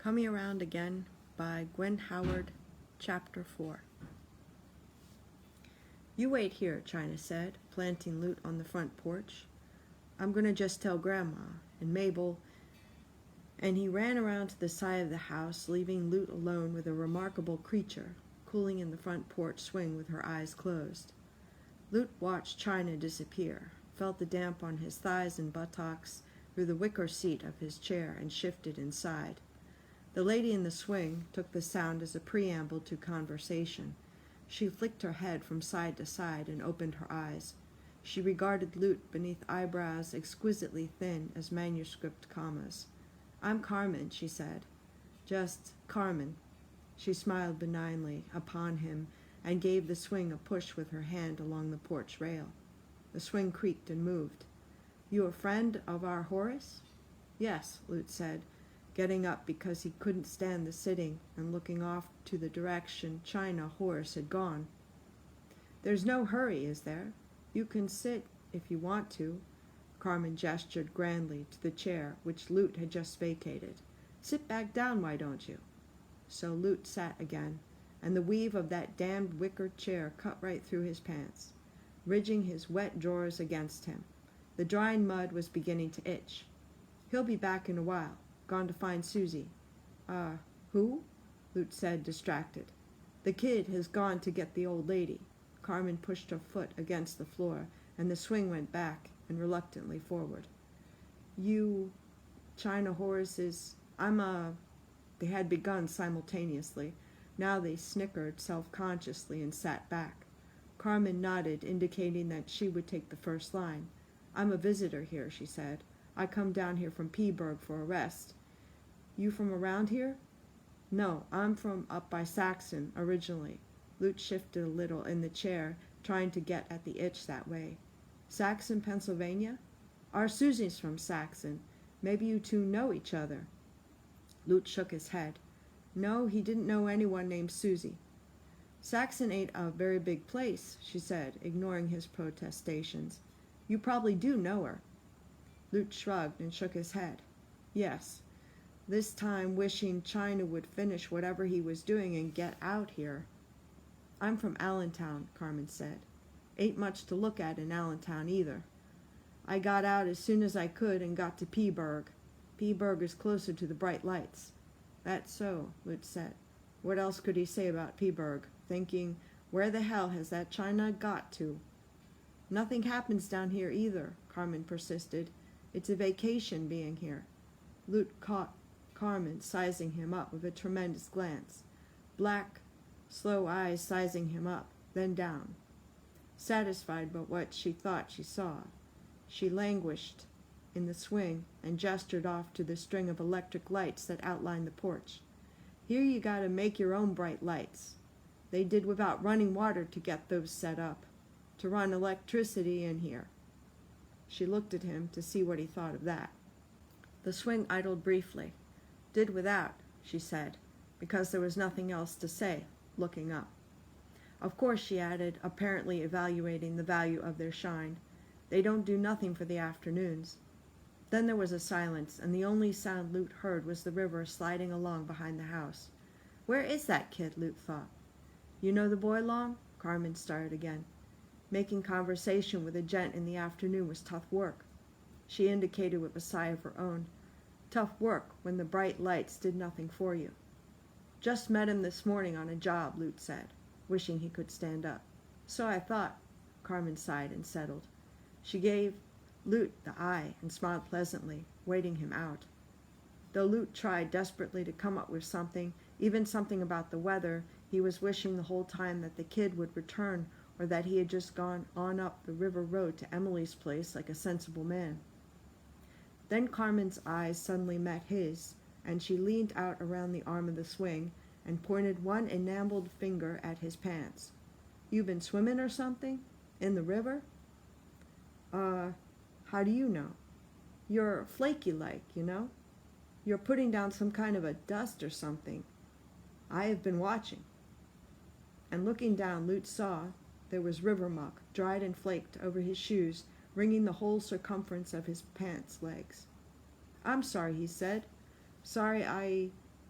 Coming Around Again by Gwyn Howard, Chapter 4. "You wait here," China said, planting Loot on the front porch. "I'm going to just tell Grandma and Mabel." And he ran around to the side of the house, leaving Loot alone with a remarkable creature, cooling in the front porch swing with her eyes closed. Loot watched China disappear, felt the damp on his thighs and buttocks through the wicker seat of his chair, and shifted inside. The lady in the swing took the sound as a preamble to conversation. She flicked her head from side to side and opened her eyes. She regarded Loot beneath eyebrows exquisitely thin as manuscript commas. "I'm Carmen," she said. "Just Carmen." She smiled benignly upon him and gave the swing a push with her hand along the porch rail. The swing creaked and moved. "You a friend of our Horace?" "Yes," Loot said, getting up because he couldn't stand the sitting and looking off to the direction China Horace had gone. "There's no hurry, is there? You can sit if you want to." Carmen gestured grandly to the chair which Loot had just vacated. "Sit back down, why don't you?" So Loot sat again, and the weave of that damned wicker chair cut right through his pants, ridging his wet drawers against him. The drying mud was beginning to itch. "He'll be back in a while. Gone to find Susie." Who?" Loot said, distracted. "The kid has gone to get the old lady." Carmen pushed her foot against the floor, and the swing went back and reluctantly forward. "You... China Horace is... They had begun simultaneously. Now they snickered self-consciously and sat back. Carmen nodded, indicating that she would take the first line. "I'm a visitor here," she said. "I come down here from Peaburg for a rest." "You from around here?" "No, I'm from up by Saxon, originally." Loot shifted a little in the chair, trying to get at the itch that way. "Saxon, Pennsylvania? Our Susie's from Saxon. Maybe you two know each other." Loot shook his head. No, he didn't know anyone named Susie. "Saxon ain't a very big place," she said, ignoring his protestations. "You probably do know her." Loot shrugged and shook his head. "Yes," this time wishing China would finish whatever he was doing and get out here. "I'm from Allentown," Carmen said. "Ain't much to look at in Allentown either. I got out as soon as I could and got to Peaburg. Peaburg is closer to the bright lights." "That's so," Loot said. What else could he say about Peaburg, thinking, where the hell has that China got to? "Nothing happens down here either," Carmen persisted. "It's a vacation being here." Loot caught Carmen sizing him up with a tremendous glance. Black, slow eyes sizing him up, then down. Satisfied by what she thought she saw, she languished in the swing and gestured off to the string of electric lights that outlined the porch. "Here you gotta make your own bright lights. They did without running water to get those set up. To run electricity in here." She looked at him to see what he thought of that. The swing idled briefly. "Did without," she said, because there was nothing else to say, looking up. "Of course," she added, apparently evaluating the value of their shine, "they don't do nothing for the afternoons." Then there was a silence, and the only sound Loot heard was the river sliding along behind the house. "Where is that kid?" Loot thought. "You know the boy, Long?" Carmen started again. "Making conversation with a gent in the afternoon was tough work." She indicated with a sigh of her own. "Tough work when the bright lights did nothing for you." "Just met him this morning on a job," Loot said, wishing he could stand up. "So I thought." Carmen sighed and settled. She gave Loot the eye and smiled pleasantly, waiting him out. Though Loot tried desperately to come up with something, even something about the weather, he was wishing the whole time that the kid would return, or that he had just gone on up the river road to Emily's place like a sensible man. Then Carmen's eyes suddenly met his, and she leaned out around the arm of the swing and pointed one enameled finger at his pants. "You been swimming or something? In the river?" How do you know?" "You're flaky like, you know. You're putting down some kind of a dust or something. I have been watching." And looking down, Loot saw there was river muck, dried and flaked, over his shoes, wringing the whole circumference of his pants legs. "I'm sorry," he said. "Sorry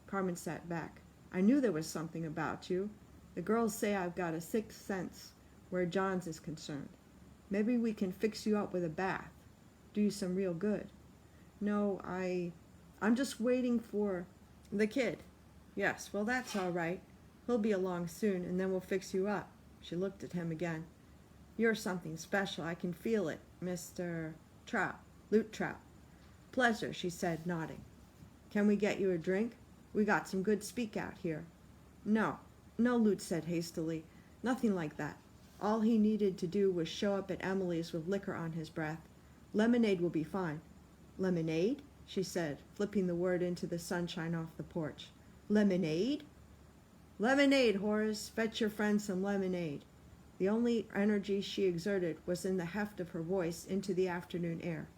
Carmen sat back. I knew there was something about you. The girls say I've got a sixth sense where John's is concerned. Maybe we can fix you up with a bath. Do you some real good. No, I'm just waiting for the kid. Yes, well, that's all right. He'll be along soon, and then we'll fix you up. She looked at him again. You're something special. I can feel it, Mr. Trout, Lute Trout. Pleasure, she said, nodding. Can we get you a drink? We got some good speak out here. No, Lute said hastily. Nothing like that. All he needed to do was show up at Emily's with liquor on his breath. Lemonade will be fine. Lemonade? She said, flipping the word into the sunshine off the porch. Lemonade? Lemonade, Horace. Fetch your friend some lemonade. The only energy she exerted was in the heft of her voice into the afternoon air.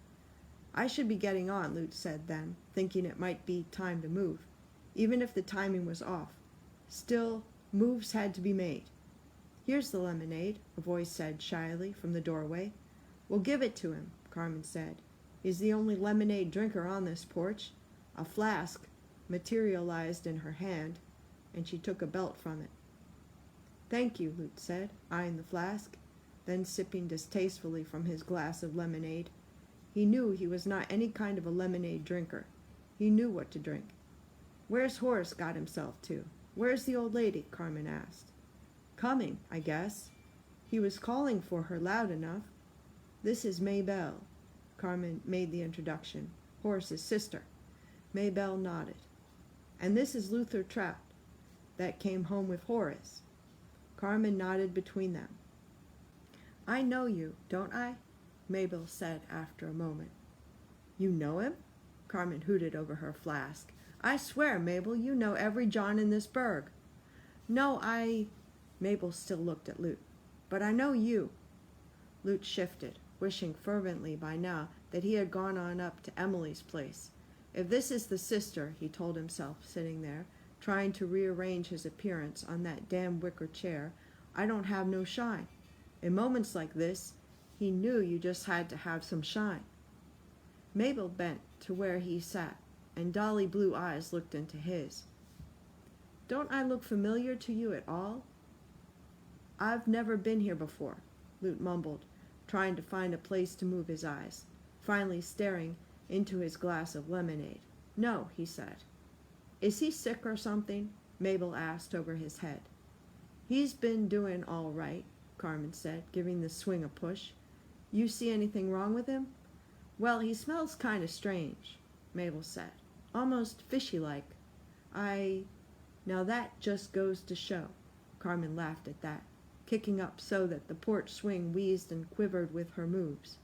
I should be getting on, Lute said then, thinking it might be time to move, even if the timing was off. Still, moves had to be made. Here's the lemonade, a voice said shyly from the doorway. We'll give it to him, Carmen said. He's the only lemonade drinker on this porch. A flask materialized in her hand, and she took a belt from it. Thank you, Lute said, eyeing the flask, then sipping distastefully from his glass of lemonade. He knew he was not any kind of a lemonade drinker. He knew what to drink. Where's Horace got himself to? Where's the old lady? Carmen asked. Coming, I guess. He was calling for her loud enough. This is Maybelle. Carmen made the introduction. Horace's sister. Maybelle nodded. And this is Luther Trout, that came home with Horace. Carmen nodded between them. I know you, don't I? Mabel said after a moment. You know him? Carmen hooted over her flask. I swear, Mabel, you know every John in this burg. No, Mabel still looked at Lute. But I know you. Lute shifted, wishing fervently by now that he had gone on up to Emily's place. If this is the sister, he told himself, sitting there, trying to rearrange his appearance on that damn wicker chair, I don't have no shine. In moments like this, he knew you just had to have some shine. Mabel bent to where he sat, and dolly blue eyes looked into his. Don't I look familiar to you at all? I've never been here before, Lute mumbled, trying to find a place to move his eyes, finally staring into his glass of lemonade. No, he said. Is he sick or something? Mabel asked over his head. He's been doing all right, Carmen said, giving the swing a push. You see anything wrong with him? Well, he smells kind of strange, Mabel said. Almost fishy-like. Now that just goes to show. Carmen laughed at that, kicking up so that the porch swing wheezed and quivered with her moves.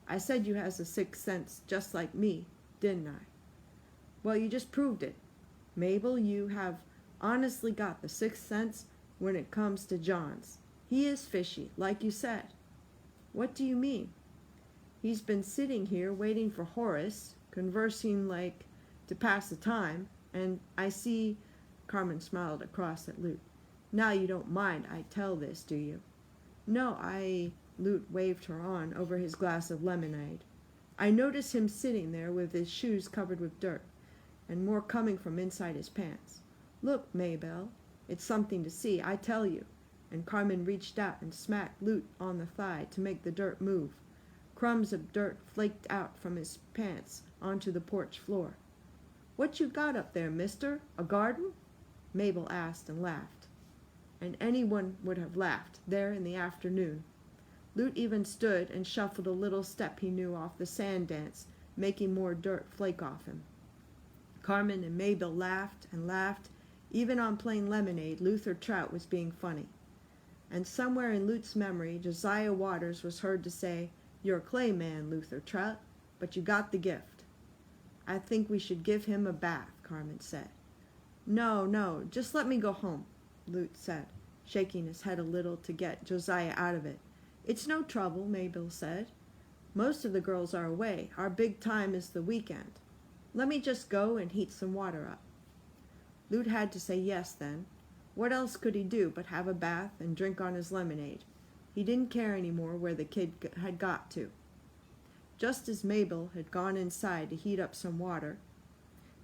I said you has a sixth sense just like me, didn't I? Well, you just proved it. Mabel, you have honestly got the sixth sense when it comes to John's. He is fishy, like you said. What do you mean? He's been sitting here waiting for Horace, conversing like to pass the time, and I see, Carmen smiled across at Lute. Now you don't mind I tell this, do you? No, Lute waved her on over his glass of lemonade. I noticed him sitting there with his shoes covered with dirt, and more coming from inside his pants. Look, Maybelle, it's something to see, I tell you. And Carmen reached out and smacked Lute on the thigh to make the dirt move. Crumbs of dirt flaked out from his pants onto the porch floor. What you got up there, mister? A garden? Mabel asked and laughed. And anyone would have laughed there in the afternoon. Lute even stood and shuffled a little step he knew off the sand dance, making more dirt flake off him. Carmen and Mabel laughed and laughed. Even on plain lemonade, Luther Trout was being funny. And somewhere in Lute's memory, Josiah Waters was heard to say, You're a clay man, Luther Trout, but you got the gift. I think we should give him a bath, Carmen said. No, just let me go home, Lute said, shaking his head a little to get Josiah out of it. It's no trouble, Mabel said. Most of the girls are away. Our big time is the weekend. Let me just go and heat some water up. Lute had to say yes then. What else could he do but have a bath and drink on his lemonade? He didn't care any more where the kid had got to. Just as Mabel had gone inside to heat up some water,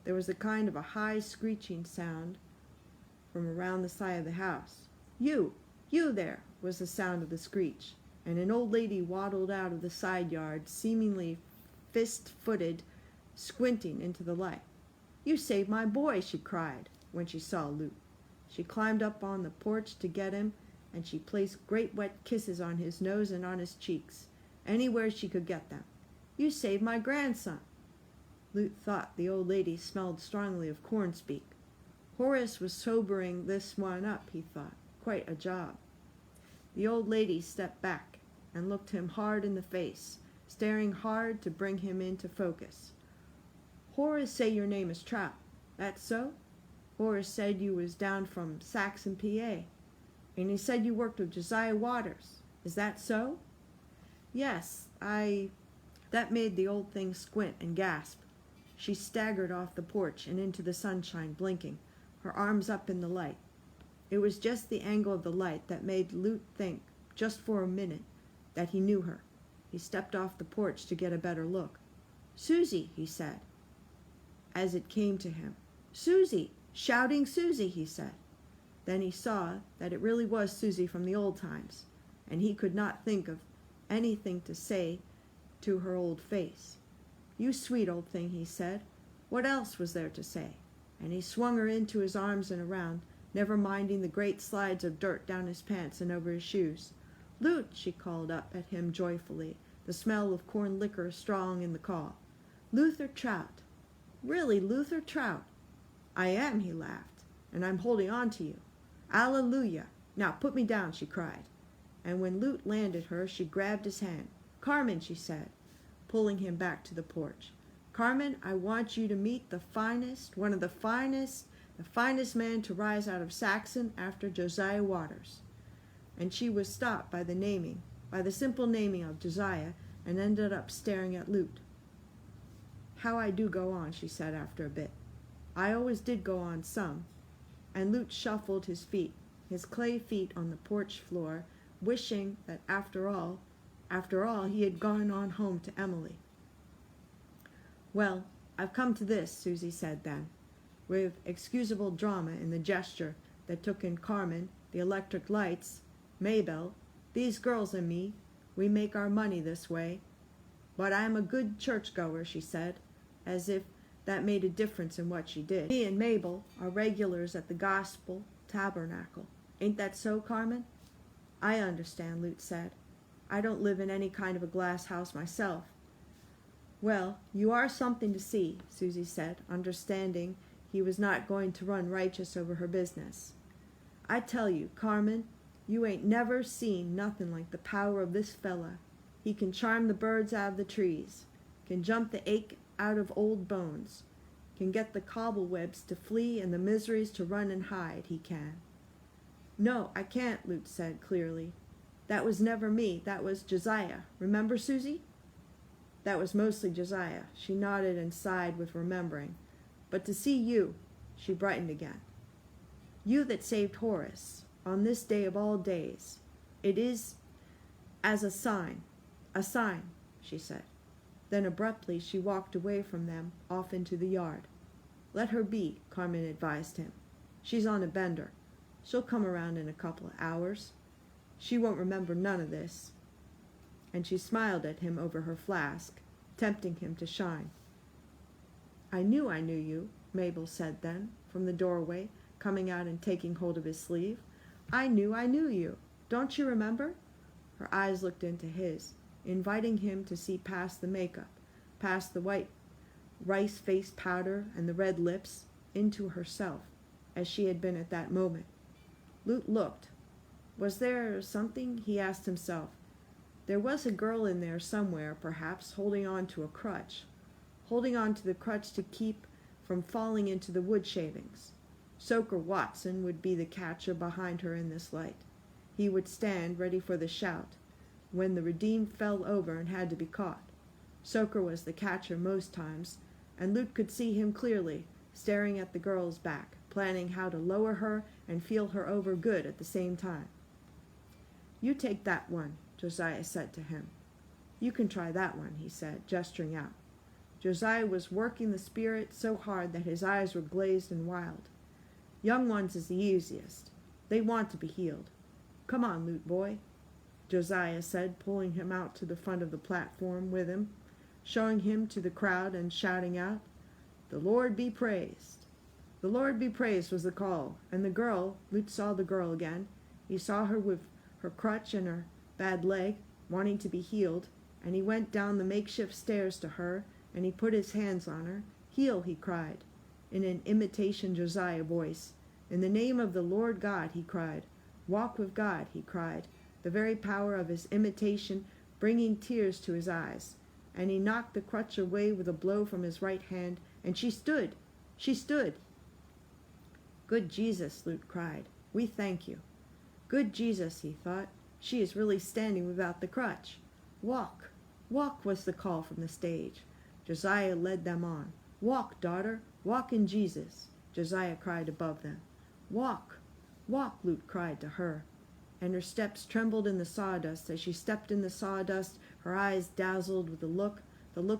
There was a kind of a high screeching sound from around the side of the house. You there," was the sound of the screech, and an old lady waddled out of the side yard, seemingly fist-footed, squinting into the light. "You saved my boy," she cried when she saw Lute. She climbed up on the porch to get him, and she placed great wet kisses on his nose and on his cheeks, anywhere she could get them. "You saved my grandson." Lute thought the old lady smelled strongly of corn-speak. Horace was sobering this one up, he thought. Quite a job. The old lady stepped back and looked him hard in the face, staring hard to bring him into focus. "Horace say your name is Trout. That so? Horace said you was down from Saxon, PA. And he said you worked with Josiah Waters. Is that so?" "Yes, That made the old thing squint and gasp. She staggered off the porch and into the sunshine, blinking, her arms up in the light. It was just the angle of the light that made Lute think, just for a minute, that he knew her. He stepped off the porch to get a better look. "Susie," he said, as it came to him. "Susie! Shouting Susie," he said. Then he saw that it really was Susie from the old times, and he could not think of anything to say to her old face. "You sweet old thing," he said. What else was there to say? And he swung her into his arms and around, never minding the great slides of dirt down his pants and over his shoes. "Lute," she called up at him joyfully, the smell of corn liquor strong in the call. "Luther Trout." "Really, Luther Trout?" "I am," he laughed, "and I'm holding on to you. Alleluia! Now put me down," she cried. And when Lute landed her, she grabbed his hand. "Carmen," she said, pulling him back to the porch. "Carmen, I want you to meet the finest man to rise out of Saxon after Josiah Waters." And she was stopped by the simple naming of Josiah, and ended up staring at Lute. "How I do go on," she said after a bit. "I always did go on some." And Lute shuffled his clay feet on the porch floor, wishing that after all, he had gone on home to Emily. "Well, I've come to this," Susie said then, with excusable drama in the gesture that took in Carmen, the electric lights, Mabel, "these girls and me. We make our money this way. But I am a good church-goer," she said, as if that made a difference in what she did. "Me and Mabel are regulars at the Gospel Tabernacle. Ain't that so, Carmen?" "I understand," Lute said. "I don't live in any kind of a glass house myself." "Well, you are something to see," Susie said, understanding he was not going to run righteous over her business. "I tell you, Carmen, you ain't never seen nothing like the power of this fella. He can charm the birds out of the trees, can jump the ache out of old bones, can get the cobwebs to flee and the miseries to run and hide, he can." "No, I can't," Lute said clearly. "That was never me. That was Josiah. Remember, Susie?" "That was mostly Josiah." She nodded and sighed with remembering. "But to see you," she brightened again. "You that saved Horace, on this day of all days. It is as a sign, she said. Then abruptly she walked away from them, off into the yard. "Let her be," Carmen advised him. "She's on a bender. She'll come around in a couple of hours. She won't remember none of this." And she smiled at him over her flask, tempting him to shine. I knew you," Mabel said then, from the doorway, coming out and taking hold of his sleeve. I knew you. Don't you remember?" Her eyes looked into his, inviting him to see past the makeup, past the white rice-face powder and the red lips, into herself, as she had been at that moment. Lute looked. Was there something? He asked himself. There was a girl in there somewhere, perhaps, holding on to the crutch to keep from falling into the wood shavings. Soaker Watson would be the catcher behind her in this light. He would stand ready for the shout when the redeemed fell over and had to be caught. Soaker was the catcher most times, and Lute could see him clearly, staring at the girl's back, planning how to lower her and feel her over good at the same time. "You take that one," Josiah said to him. "You can try that one," he said, gesturing out. Josiah was working the spirit so hard that his eyes were glazed and wild. Young ones is the easiest. They want to be healed. Come on, Lute boy, Josiah said, pulling him out to the front of the platform with him, showing him to the crowd and shouting out, "The Lord be praised." "The Lord be praised" was the call, and the girl, Lute saw the girl again. He saw her with her crutch and her bad leg, wanting to be healed, and he went down the makeshift stairs to her, and he put his hands on her. "Heal," he cried, in an imitation Josiah voice. "In the name of the Lord God," he cried. "Walk with God," he cried, the very power of his imitation bringing tears to his eyes. And he knocked the crutch away with a blow from his right hand, and she stood. She stood. "Good Jesus," Lute cried, "we thank you." Good Jesus, he thought, she is really standing without the crutch. "Walk, walk," was the call from the stage. Josiah led them on. "Walk, daughter, walk in Jesus," Josiah cried above them. "Walk, walk," Lute cried to her, and her steps trembled in the sawdust. As she stepped in the sawdust, her eyes dazzled with the look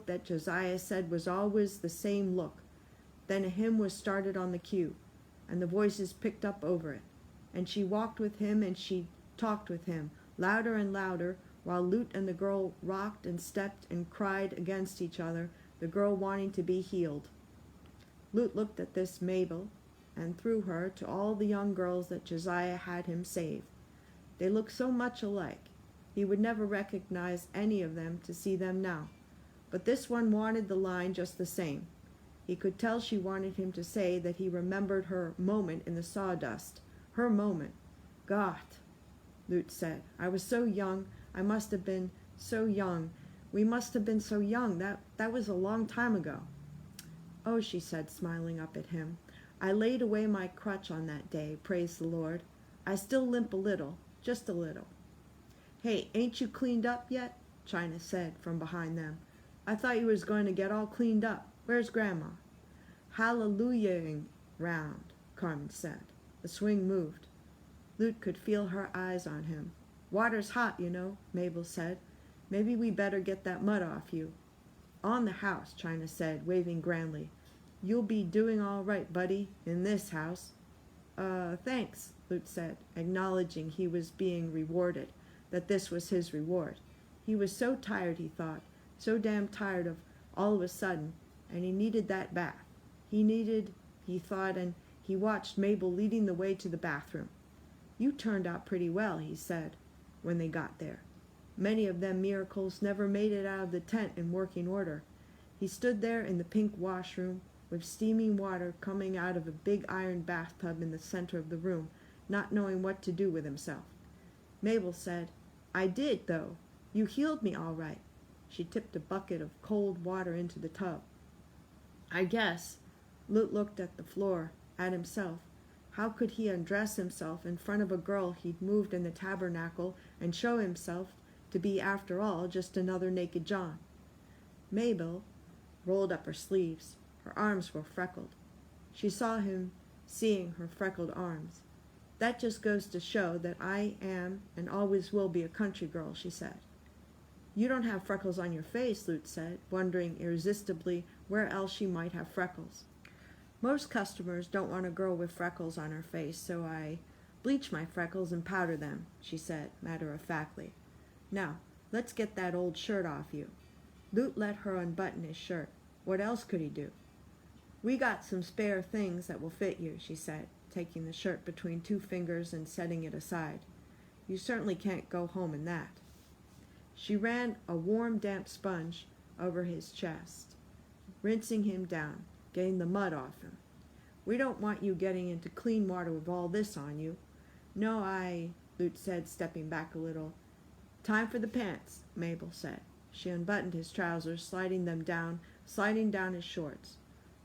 that Josiah said was always the same look. Then a hymn was started on the cue, and the voices picked up over it, and she walked with him and she talked with him, louder and louder, while Lute and the girl rocked and stepped and cried against each other, the girl wanting to be healed. Lute looked at this Mabel, and through her to all the young girls that Josiah had him save. They looked so much alike. He would never recognize any of them to see them now. But this one wanted the line just the same. He could tell she wanted him to say that he remembered her moment in the sawdust. Her moment. "God," Lute said, "I was so young. I must have been so young. We must have been so young. That was a long time ago." "Oh," she said, smiling up at him, "I laid away my crutch on that day, praise the Lord. I still limp a little, just a little." "Hey, ain't you cleaned up yet?" China said from behind them. "I thought you was going to get all cleaned up. Where's Grandma?" "Hallelujahing round," Carmen said. The swing moved. Lute could feel her eyes on him. "Water's hot, you know," Mabel said. "Maybe we better get that mud off you." "On the house," China said, waving grandly. "You'll be doing all right, buddy, in this house." Thanks," Lute said, acknowledging he was being rewarded, that this was his reward. He was so tired, he thought, so damn tired of all of a sudden, and he needed that bath. He thought, and he watched Mabel leading the way to the bathroom. "You turned out pretty well," he said, when they got there. Many of them miracles never made it out of the tent in working order. He stood there in the pink washroom, with steaming water coming out of a big iron bathtub in the center of the room, not knowing what to do with himself. Mabel said, "I did, though. You healed me all right." She tipped a bucket of cold water into the tub. "I guess." Lute looked at the floor, at himself. How could he undress himself in front of a girl he'd moved in the tabernacle and show himself to be, after all, just another naked John? Mabel rolled up her sleeves. Her arms were freckled. She saw him seeing her freckled arms. "That just goes to show that I am and always will be a country girl," she said. "You don't have freckles on your face," Lute said, wondering irresistibly where else she might have freckles. "Most customers don't want a girl with freckles on her face, so I bleach my freckles and powder them," she said, matter-of-factly. "Now, let's get that old shirt off you." Lute let her unbutton his shirt. What else could he do? "We got some spare things that will fit you," she said, taking the shirt between two fingers and setting it aside. "You certainly can't go home in that." She ran a warm, damp sponge over his chest, rinsing him down, getting the mud off him. "We don't want you getting into clean water with all this on you." "No, Lute said, stepping back a little. "Time for the pants," Mabel said. She unbuttoned his trousers, sliding down his shorts.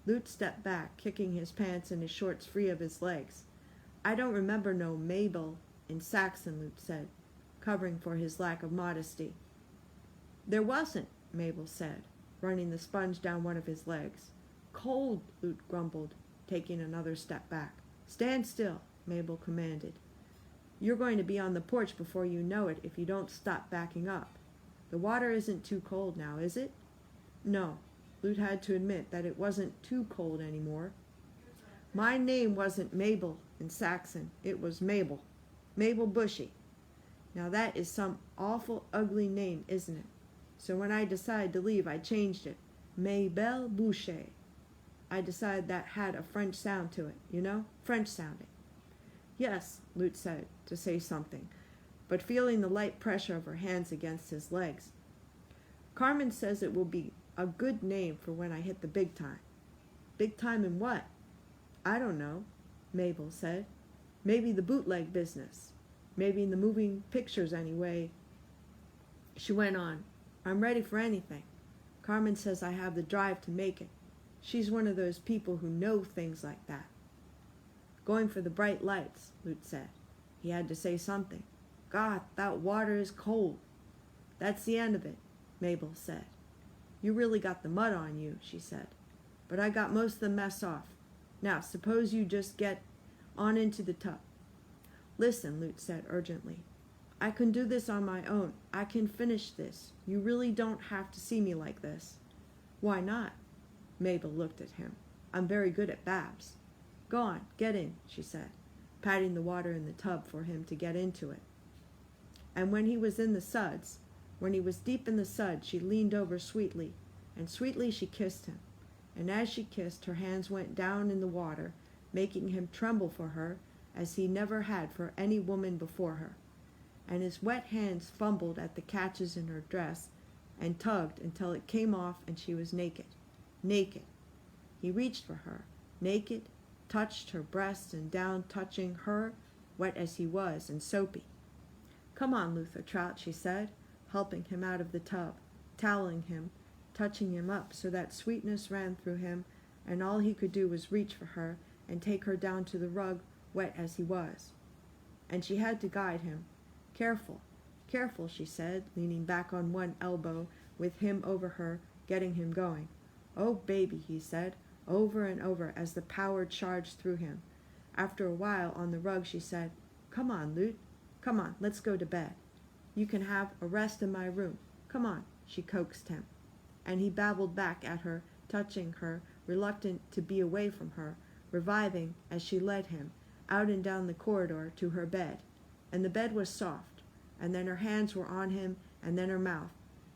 Lute stepped back, kicking his pants and his shorts free of his legs. "I don't remember no Mabel in Saxon," Lute said, covering for his lack of modesty. "There wasn't," Mabel said, running the sponge down one of his legs. "Cold," Lute grumbled, taking another step back. "Stand still," Mabel commanded. "You're going to be on the porch before you know it if you don't stop backing up. The water isn't too cold now, is it?" "No." Lute had to admit that it wasn't too cold anymore. My name wasn't Mabel in Saxon. It was Mabel. Mabel Bushy. Now that is some awful ugly name, isn't it? So when I decided to leave, I changed it. Mabel Boucher. I decided that had a French sound to it, you know? French sounding. Yes, Lute said, to say something, but feeling the light pressure of her hands against his legs. Carmen says it will be a good name for when I hit the big time. Big time in what? I don't know, Mabel said. Maybe the bootleg business. Maybe in the moving pictures anyway. She went on. I'm ready for anything. Carmen says I have the drive to make it. She's one of those people who know things like that. Going for the bright lights, Lute said. He had to say something. God, that water is cold. That's the end of it, Mabel said. You really got the mud on you, she said. But I got most of the mess off. Now, suppose you just get on into the tub. Listen, Lute said urgently. I can do this on my own. I can finish this. You really don't have to see me like this. Why not? Mabel looked at him. I'm very good at babs. Go on, get in, she said, patting the water in the tub for him to get into it. And when he was in the suds, when he was deep in the suds, she leaned over sweetly, and sweetly she kissed him. And as she kissed, her hands went down in the water, making him tremble for her as he never had for any woman before her. And his wet hands fumbled at the catches in her dress and tugged until it came off and she was naked. Naked. He reached for her, naked, touched her breast and down, touching her, wet as he was and soapy. Come on, Luther Trout, she said, helping him out of the tub, toweling him, touching him up so that sweetness ran through him, and all he could do was reach for her and take her down to the rug, wet as he was. And she had to guide him. Careful, careful, she said, leaning back on one elbow with him over her, getting him going. Oh, baby, he said, over and over as the power charged through him. After a while on the rug she said, Come on, Lute. Come on, let's go to bed. You can have a rest in my room. Come on, she coaxed him. And he babbled back at her, touching her, reluctant to be away from her, reviving as she led him, out and down the corridor to her bed. And the bed was soft, and then her hands were on him, and then her mouth.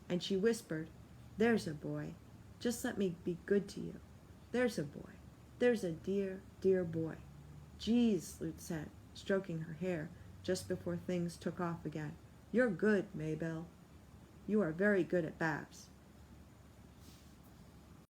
And she whispered, There's a boy. Just let me be good to you. There's a boy. There's a dear, dear boy. Geez, Lute said, stroking her hair just before things took off again. You're good, Maybelle. You are very good at babs.